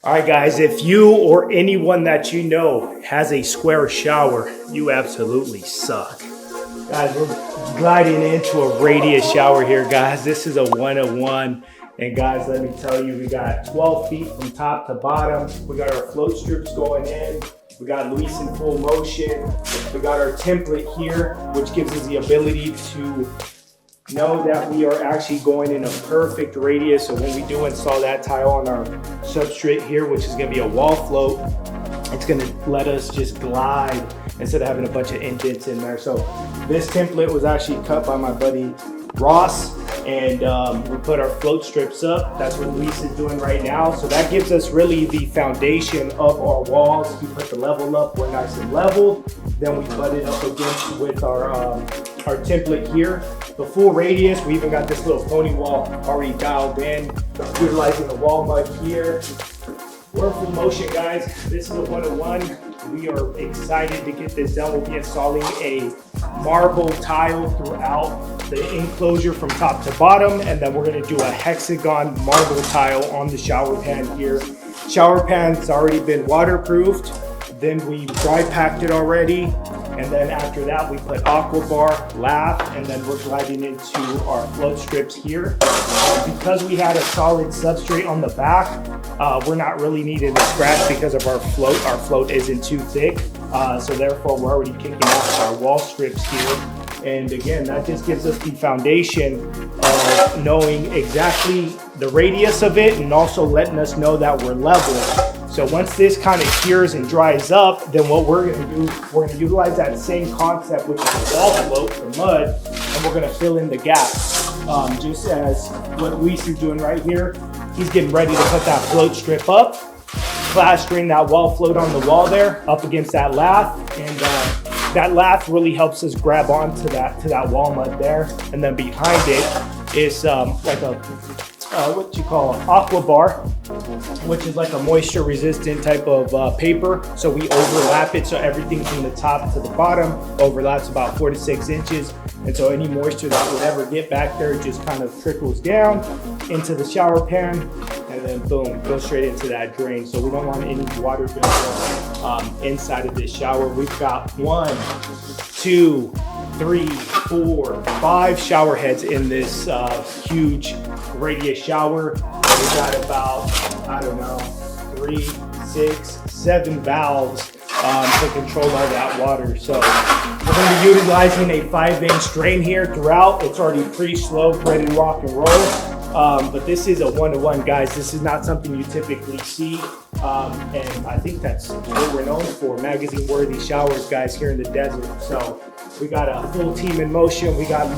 All right, guys, if you or anyone that you know has a square shower, you absolutely suck. Guys, we're gliding into a radius shower here, guys. This is a 101. And guys, let me tell you, we got 12 feet from top to bottom. We got our float strips going in. We got Luis in full motion. We got our template here, which gives us the ability to know that we are actually going in a perfect radius. So when we do install that tile on our substrate here, which is gonna be a wall float, it's gonna let us just glide instead of having a bunch of indents in there. So this template was actually cut by my buddy Ross, and we put our float strips up. That's what Luis is doing right now. So that gives us really the foundation of our walls. He put the level up, we're nice and leveled. Then we butt it up against with our template here. The full radius, we even got this little pony wall already dialed in, utilizing the wall mud here. We're in full motion, guys. This is a 101. We are excited to get this done. We'll be installing a marble tile throughout the enclosure from top to bottom, and then we're gonna do a hexagon marble tile on the shower pan here. Shower pan's already been waterproofed. Then we dry packed it already. And then after that, we put aqua bar, lath, and then we're gliding into our float strips here. Because we had a solid substrate on the back, we're not really needing to scratch because of our float. Our float isn't too thick. So therefore, we're already kicking off our wall strips here. And again, that just gives us the foundation of knowing exactly the radius of it and also letting us know that we're level. So once this kind of cures and dries up, then what we're gonna do, we're gonna utilize that same concept, which is a wall float for mud, and we're gonna fill in the gaps. Just as what Luis is doing right here. He's getting ready to put that float strip up, plastering that wall float on the wall there, up against that lath, and that lath really helps us grab onto that wall mud there. And then behind it is like a what you call an aqua bar, which is like a moisture resistant type of paper. So we overlap it, so everything from the top to the bottom overlaps about 4 to 6 inches. And so any moisture that would ever get back there just kind of trickles down into the shower pan, and then boom, goes straight into that drain. So we don't want any water buildup inside of this shower. We've got 1, 2, 3, 4, 5 shower heads in this huge radius shower. We got about, I don't know, 3, 6, 7 valves to control all that water. So we're going to be utilizing a 5-inch drain here throughout. It's already pre-sloped, ready to rock and roll. But this is a 1-to-1, guys. This is not something you typically see. And I think that's what we're known for, magazine-worthy showers, guys, here in the desert. So we got a full team in motion. We got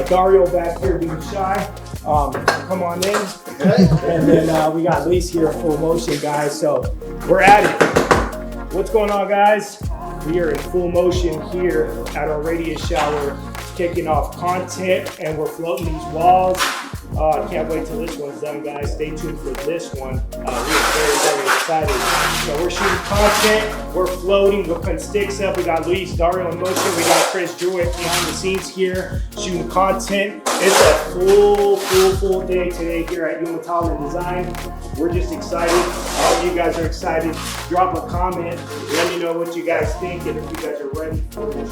Dario back here being shy. Come on in. And then we got Luis here in full motion, guys. So we're at it. What's going on, guys? We are in full motion here at our radius shower, kicking off content, and we're floating these walls. I can't wait till this one's done, guys. Stay tuned for this one. We are very, very excited. So we're shooting content, we're floating, we're putting sticks up. We got Luis, Dario in motion. We got Chris Jewett behind the scenes here, shooting content. It's a full day today here at Umatala Design. We're just excited. All of you guys are excited. Drop a comment. Let me know what you guys think and if you guys are ready for this.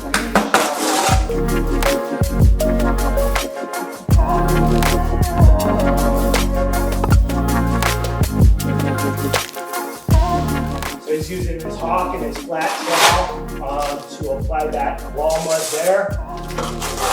So he's using his hawk and his flat trowel to apply that wall mud there.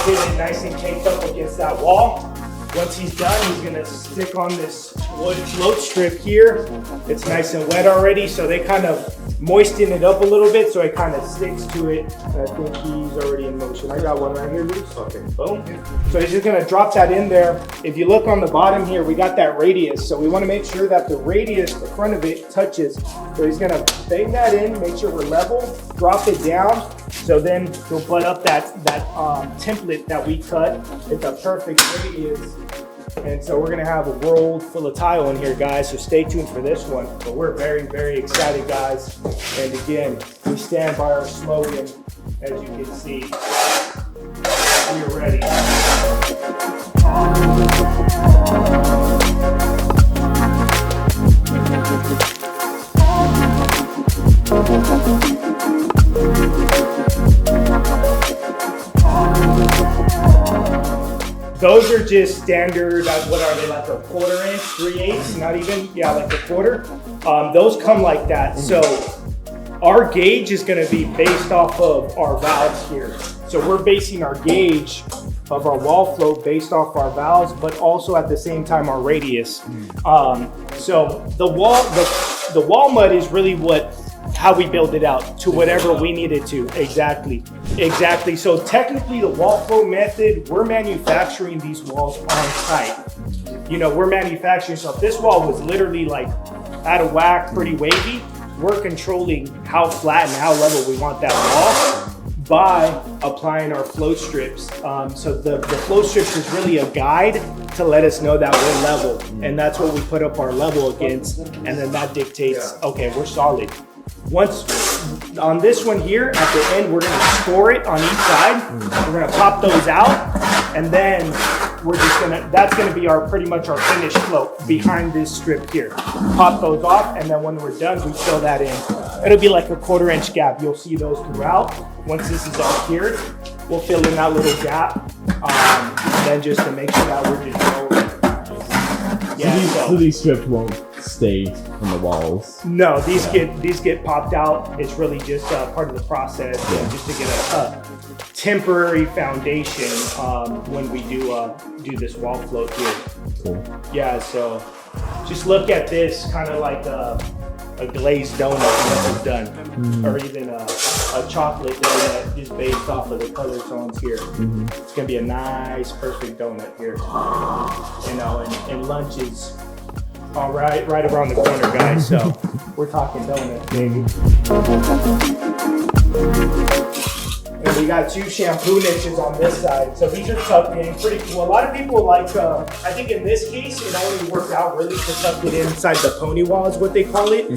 Getting it nice and caked up against that wall. Once he's done, he's gonna stick on this wood float strip here. It's nice and wet already, so they kind of moisten it up a little bit so it kind of sticks to it. And I think he's already in motion. I got one right here, Luis. Okay, boom. So he's just gonna drop that in there. If you look on the bottom here, we got that radius. So we wanna make sure that the radius, the front of it touches. So he's gonna bang that in, make sure we're level, drop it down. So then he'll butt up that template that we cut. It's a perfect radius. And so we're gonna have a world full of tile in here, guys. So stay tuned for this one. But we're very, very excited, guys. And again, we stand by our slogan, as you can see. We are ready. Those are just standard, what are they, like a 1/4 inch, 3/8, not even, yeah, like a 1/4. Those come like that. So our gauge is gonna be based off of our valves here. So we're basing our gauge of our wall float based off our valves, but also at the same time our radius. So the wall mud is really how we build it out to whatever we need it to. Exactly. So technically the wall float method, we're manufacturing these walls on site. You know, we're manufacturing, so if this wall was literally like out of whack, pretty wavy, we're controlling how flat and how level we want that wall by applying our float strips. So the float strips is really a guide to let us know that we're level. And that's what we put up our level against. And then that dictates, okay, we're solid. Once on this one here, at the end, we're gonna score it on each side. We're gonna pop those out, and then that's gonna be pretty much our finished float behind this strip here. Pop those off, and then when we're done, we fill that in. It'll be like a 1/4 inch gap. You'll see those throughout. Once this is all cured, we'll fill in that little gap, and then just to make sure that we're just rolling. Yeah, so these strips won't stay on the walls? No, these get popped out. It's really just part of the process, just to get a temporary foundation when we do this wall float here. Cool. Yeah, so just look at this kind of like a glazed donut when it's done, or even a chocolate donut just based off of the color tones here. It's gonna be a nice, perfect donut here. You know, and lunch is all right around the corner, guys. So we're talking donut, baby. And we got 2 shampoo niches on this side. So these are tucked in, pretty cool. A lot of people like, I think in this case, it only worked out really to tuck it inside the pony wall is what they call it.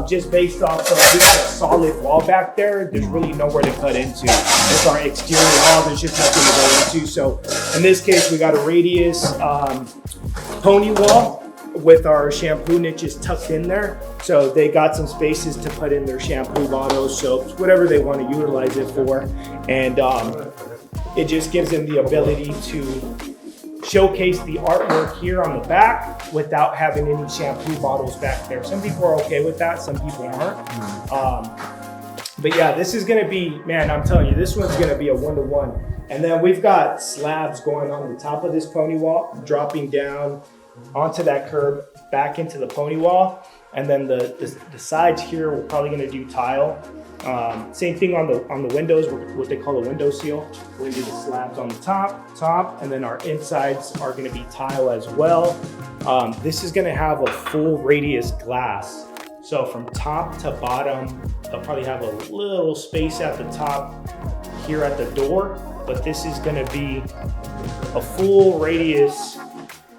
Just based off of, we got a solid wall back there. There's really nowhere to cut into. It's our exterior wall, there's just nothing to go into. So in this case, we got a radius pony wall with our shampoo niches tucked in there. So they got some spaces to put in their shampoo bottles, soaps, whatever they want to utilize it for. And it just gives them the ability to showcase the artwork here on the back without having any shampoo bottles back there. Some people are okay with that, some people aren't. But yeah, this is gonna be, man, I'm telling you, this one's gonna be a 1-to-1. And then we've got slabs going on the top of this pony wall, dropping down onto that curb, back into the pony wall. And then the sides here, we're probably gonna do tile. Same thing on the windows, what they call a window seal. We're gonna do the slabs on the top, and then our insides are gonna be tile as well. This is gonna have a full radius glass. So from top to bottom, they'll probably have a little space at the top here at the door, but this is gonna be a full radius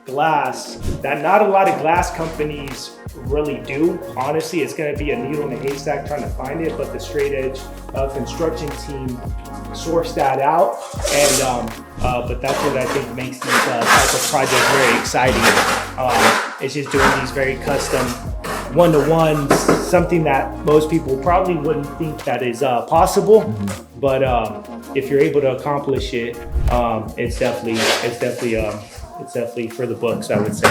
glass that not a lot of glass companies really do. Honestly, it's going to be a needle in a haystack trying to find it, but the Straight Edge construction team sourced that out, and but that's what I think makes these type of projects very exciting. It's just doing these very custom 1-to-1s, something that most people probably wouldn't think that is possible, but if you're able to accomplish it, it's definitely for the books, I would say.